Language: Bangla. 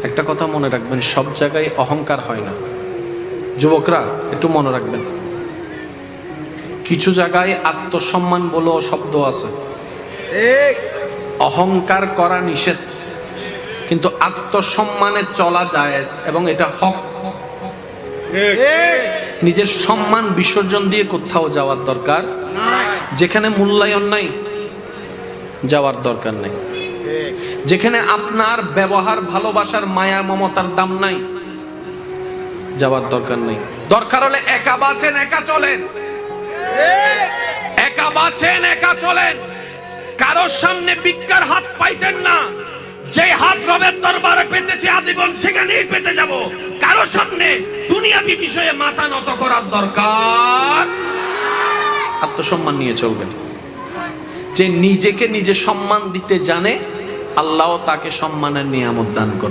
একটা কথা মনে রাখবেন, সব জায়গায় অহংকার হয় না। যুবকরা একটু মনে রাখবেন, কিছু জায়গায় আত্মসম্মান বলেও শব্দ আছে। অহংকার করা নিষেধ, কিন্তু আত্মসম্মানে চলা জায়েজ এবং এটা হক। নিজের সম্মান বিসর্জন দিয়ে কোথাও যাওয়ার দরকার, যেখানে মূল্যায়ন নাই যাওয়ার দরকার নেই, যেখানে আপনার ব্যবহার ভালোবাসার মায়া মমতার দাম নাই যাওয়ার দরকার নেই। দরকার হলে একা বাঁচেন একা চলেন, একা বাঁচেন একা চলেন। কারোর সামনে ভিক্ষার হাত পাইতেন না, যে হাত রবের দরবারে পেতেছি আজীবন সেখানেই পেতে যাব। কারোর সামনে দুনিয়াবি বিষয়ে মাথা নত করার দরকার। আত্মসম্মান নিয়ে চলবেন। যে নিজেকে নিজে সম্মান দিতে জানে, আল্লাহ তাকে সম্মানের নিয়ামত দান করে।